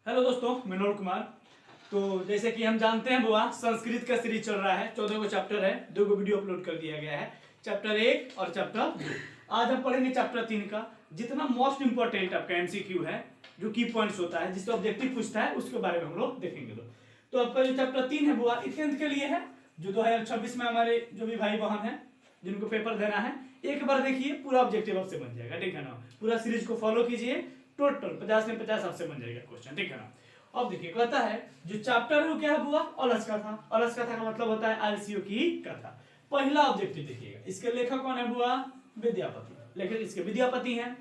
Hello दोस्तों, मैं नोर कुमार। तो जैसे कि हम जानते हैं बुआ, संस्कृत का सीरीज चल रहा है। 14 को चैप्टर है, 2 को वीडियो अपलोड कर दिया गया है, चैप्टर 1 और चैप्टर 2। आज हम पढ़ेंगे चैप्टर 3 का। जितना मोस्ट इंपॉर्टेंट आपका एमसीक्यू है, जो की पॉइंट्स होता है, जिससे ऑब्जेक्टिव पूछता है, उसके बारे में हम लोग देखेंगे। तो आपका जो चैप्टर 3 है बुआ, इस के लिए है, जो 2026 में हमारे जो भी भाई बहन है जिनको पेपर देना है, एक बार देखिए, पूरा ऑब्जेक्टिव आपसे बन जाएगा, ठीक है ना। पूरा सीरीज को फॉलो कीजिए, टोटल 50 में 50 आपसे बन जाएगा क्वेश्चन, ठीक है ना। अब देखिए, कहता है जो चैप्टर है वो क्या है बुआ, अलस कथा। अलस कथा का मतलब होता है आलसियों की कथा। पहला ऑब्जेक्टिव देखिएगा, इसके लेखक कौन है बुआ, विद्यापति। लेखक इसके विद्यापति हैं।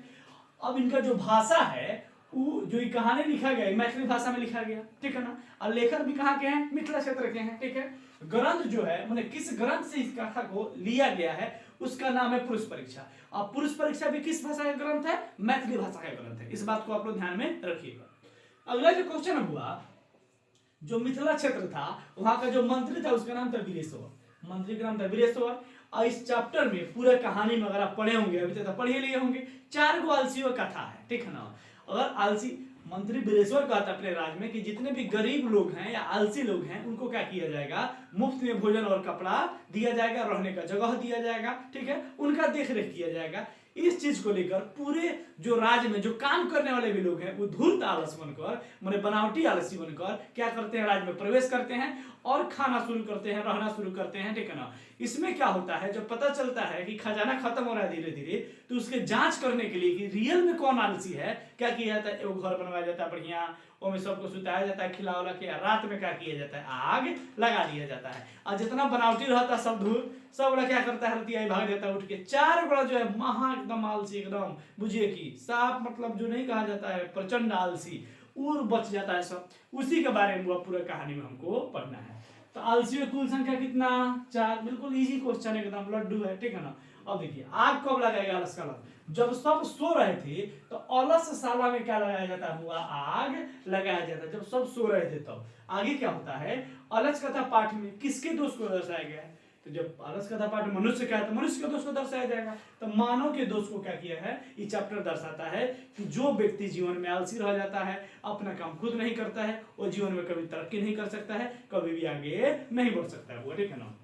अब इनका जो भाषा है, वो जो ये कहानी लिखा गया मैथिली भाषा में लिखा गया, ठीक है ना। और लेखक भी कहाँ के हैं, मिथिला क्षेत्र के हैं, ठीक है। ग्रंथ जो है, मैंने किस ग्रंथ से इस कथा को लिया गया है, उसका नाम है पुरुष परीक्षा। और पुरुष परीक्षा भी किस भाषा का ग्रंथ है, मैथिली भाषा का ग्रंथ है। इस बात को आप लोग ध्यान में रखिएगा। अगला जो क्वेश्चन हुआ, जो मिथिला क्षेत्र था, वहां का जो मंत्री था उसका नाम था वीरेश्वर। मंत्री का नाम था वीरेश्वर। और इस चैप्टर में पूरा कहानी में अगर आप पढ़े होंगे, अभी तक पढ़ ही लिए होंगे, 4 गो आलसियों का कथा है, ठीक है ना। अगर आलसी मंत्री वीरेश्वर कहता अपने राज्य में कि जितने भी गरीब लोग हैं या आलसी लोग हैं, उनको क्या किया जाएगा, मुफ्त में भोजन और कपड़ा दिया जाएगा, रहने का जगह दिया जाएगा, ठीक है, उनका देख रेख किया जाएगा। इस चीज को लेकर पूरे जो राज्य में जो काम करने वाले भी लोग हैं, वो धूर्त आलस बनकर, माने बनावटी आलसी बनकर क्या करते हैं, राज्य में प्रवेश करते हैं और खाना शुरू करते हैं, रहना शुरू करते हैं, ठीक है ना। इसमें क्या होता है, जब पता चलता है कि खजाना खत्म हो रहा है धीरे धीरे, तो उसके जांच करने के लिए कि रियल में कौन आलसी है, क्या किया जाता है, एक घर बनवाया जाता है बढ़िया, में सबको सुताया जाता है, खिलावला के, रात में क्या किया जाता है, आग लगा दिया जाता है। और जितना बनावटी रहता है सब धूल, सब बड़ा क्या करता है, रतिया भाग देता है उठ के। 4 बड़ा जो है महा एकदम आलसी, एकदम बुझिए की साफ, मतलब जो नहीं कहा जाता है प्रचंड आलसी, और बच जाता है सब। उसी के बारे में पूरा कहानी में हमको पढ़ना है। तो आलसियों कुल संख्या कितना, 4। बिल्कुल इजी क्वेश्चन, एकदम लड्डू है, ठीक है ना। अब देखिए, आग कब लगाएगा अलस का लग, जब सब सो रहे थे, तो अलस शाला में क्या लगाया जाता हुआ, आग लगाया जाता, जब सब सो रहे थे तब। आगे क्या होता है, अलस कथा पाठ में किसके दोष को दर्शाया गया है, तो जब अलस कथा पाठ में मनुष्य क्या है, तो मनुष्य के दोष को दर्शाया जाएगा। तो मानव के दोष को क्या किया है, ये चैप्टर दर्शाता है कि जो व्यक्ति जीवन में आलसी रह जाता है, अपना काम खुद नहीं करता है, वो जीवन में कभी तरक्की नहीं कर सकता है, कभी भी आगे नहीं बढ़ सकता है, वो, ठीक है ना।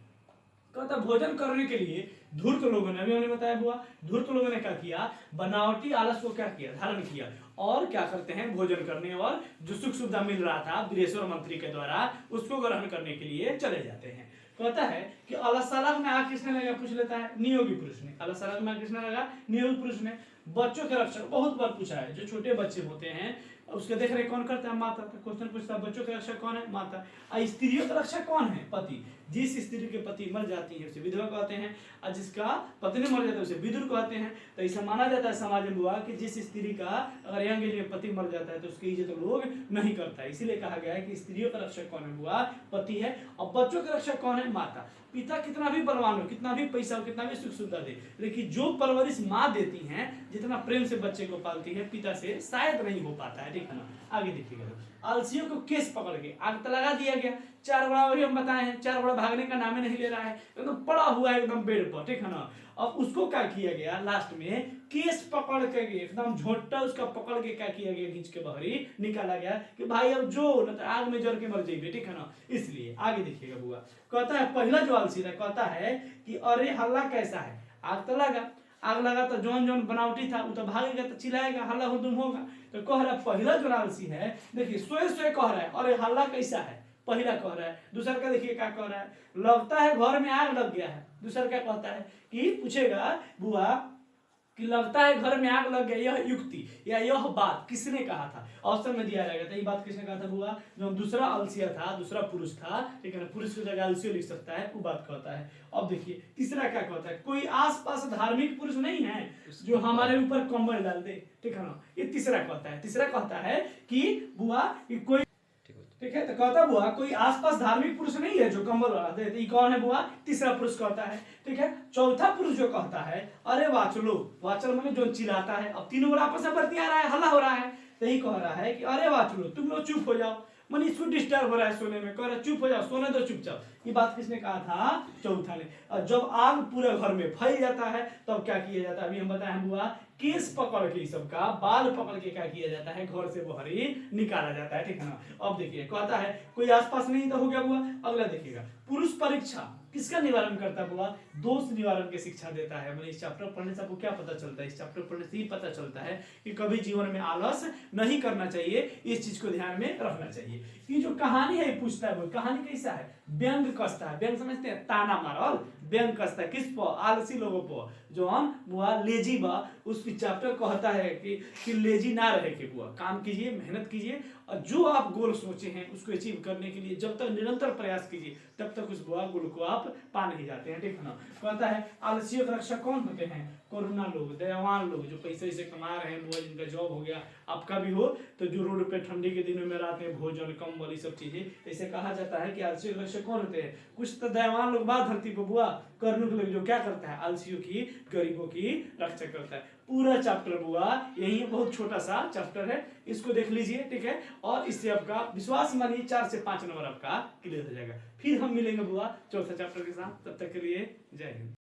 कहता भोजन करने के लिए धूर्त लोगों ने, अभी हमने बताया हुआ, धूर्त लोगों ने क्या किया, बनावटी आलस को क्या किया, धारण किया, और क्या करते हैं, भोजन करने और जो सुख सुविधा मिल रहा था वीरेश्वर मंत्री के द्वारा, उसको ग्रहण करने के लिए चले जाते हैं। कहता है कि अलसलाग में आग किसने लगा, पूछ लेता है, नियोगी पुरुष ने। अलसलाग में आग किसने लगा, नियोगी पुरुष ने। बच्चों के रक्षक बहुत बार पूछा है, जो छोटे बच्चे होते हैं उसके देख रेख कौन करता है, माता। तो क्वेश्चन पूछता है, बच्चों के रक्षक कौन है, माता। और स्त्रियों का रक्षक कौन है, पति। जिस स्त्री के पति मर जाती है उसे विधवा कहते हैं, और जिसका पत्नी मर जाता है उसे विधुर कहते हैं। तो ऐसा माना जाता है समाज में हुआ कि जिस स्त्री का अगर यंग एज में पति मर जाता है तो उसकी इज्जत लोग नहीं करता है, इसीलिए कहा गया है कि स्त्रियों का रक्षक कौन है हुआ, पति है। और बच्चों का रक्षक कौन है, माता। पिता कितना भी बलवान हो, कितना भी पैसा हो, कितना भी सुख सुविधा दे, लेकिन जो परवरिश माँ देती है, जितना प्रेम से बच्चे को पालती है, पिता से शायद नहीं हो पाता है, ठीक है ना। आगे देखिएगा, आलसियों को केस पकड़ के आग तो लगा दिया गया। 4 बड़ा वही हम बताए हैं, 4 बड़ा भागने का नाम ही नहीं ले रहा है, एकदम पड़ा हुआ है एकदम बेड पर, ठीक है ना। अब उसको क्या किया गया, लास्ट में केस पकड़ के एकदम झोटा उसका पकड़ के क्या किया गया, खींच के बाहरी निकाला गया कि भाई अब जो न तो आग में जल के मर जाइए, ठीक है ना। इसलिए आगे देखिएगा बुआ, कहता है पहला जो आलसी है, कहता है कि अरे हल्ला कैसा है, आग तो लगा, आग लगा तो जौन जौन बनावटी था वो तो भागेगा, तो चिल्लाएगा, हल्ला हुदुम होगा। तो कह रहा है पहला जो आलसी है, देखिए सोए सोए कह रहा है अरे हल्ला कैसा है, पहला कह रहा है। दूसरा का देखिए क्या कह रहा है, लगता है घर में आग लग गया है। दूसरा क्या कहता है कि पूछेगा बुआ कि लगता है घर में आग लग गया, यह युक्ति या यह बात किसने कहा था, ऑप्शन में दिया रहेगा। तो ये बात किसने कहा था बुआ, जो दूसरा आलसिया था, दूसरा पुरुष था, ठीक है ना। पुरुष की जगह आलसिया लिख सकता है, वो बात कहता है। अब देखिए तीसरा क्या कहता है, कोई आसपास धार्मिक पुरुष नहीं है जो हमारे ऊपर कंबल डाल दे, ठीक है ना। ये तीसरा कहता है। तीसरा कहता है कि बुआ कि कोई, ठीक है, तो कहता बुआ कोई आसपास धार्मिक पुरुष नहीं है जो कंबल वाला दे, तो कौन है बुआ, तीसरा पुरुष कहता है, ठीक है। चौथा पुरुष जो कहता है अरे वाचलो, वाचल माने जो चिल्लाता है, अब तीनों बड़ा आपस में बरतिया रहा है, हल्ला हो रहा है, तो यही कह रहा है कि अरे वाचलो तुम लोग चुप हो जाओ, मन इसको डिस्टर्ब हो रहा है सोने में, कह रहा चुप हो जाओ, सोने दो चुपचाप। ये बात किसने कहा था, चौथा ने। और जब आग पूरे घर में फैल जाता है तब क्या किया जाता है, अभी हम बताए बुआ केस पकड़ के सबका बाल पकड़ के क्या किया जाता है, घर से बाहर ही निकाला जाता है, ठीक है ना। अब देखिए कहता है कोई आसपास नहीं तो हो गया बुआ। अगला देखिएगा, पुरुष परीक्षा किसका निवारण करता है बुआ, दोष निवारण की शिक्षा देता है। मतलब इस चैप्टर पढ़ने से आपको क्या पता चलता है, इस चैप्टर पढ़ने से ही पता चलता है कि कभी जीवन में आलस नहीं करना चाहिए, इस चीज को ध्यान में रखना चाहिए। ये जो कहानी है पूछता है वो कहानी कैसा है, व्यंग कसता है। व्यंग समझते हैं, ताना मारल, व्यंग कसता है किस पर, आलसी लोगों पर, जो हम बुआ लेजी बा। उस चैप्टर कहता है कि लेजी ना रहे के बुआ, काम कीजिए, मेहनत कीजिए, और जो आप गोल सोचे हैं उसको अचीव करने के लिए जब तक निरंतर प्रयास कीजिए तब तक उस बुआ गोल को आप पा नहीं जाते हैं, ठीक है ना। कहता है आलसियों का रक्षा कौन होते हैं, कोरोना लोग, दयावान लोग, जो पैसे से कमा रहे हैं बुआ, जिनका जॉब हो गया, आपका भी हो, तो जो रोड पे ठंडी के दिनों में रात में भोजन कंबल सब चीजें, ऐसे कहा जाता है कि आलसियों का रक्षा कौन होते हैं। कुछ तो दयावान लोग बात धरती पर बुआ, कर्णुक लोग जो क्या करता है, आलसियों की, गरीबों की रक्षा करता है। पूरा चैप्टर बुआ यही बहुत छोटा सा चैप्टर है, इसको देख लीजिए, ठीक है। और इससे आपका विश्वास मानिए 4 से 5 नंबर आपका क्लियर हो जाएगा। फिर हम मिलेंगे बुआ चौथा चैप्टर के साथ, तब तक के लिए जय हिंद।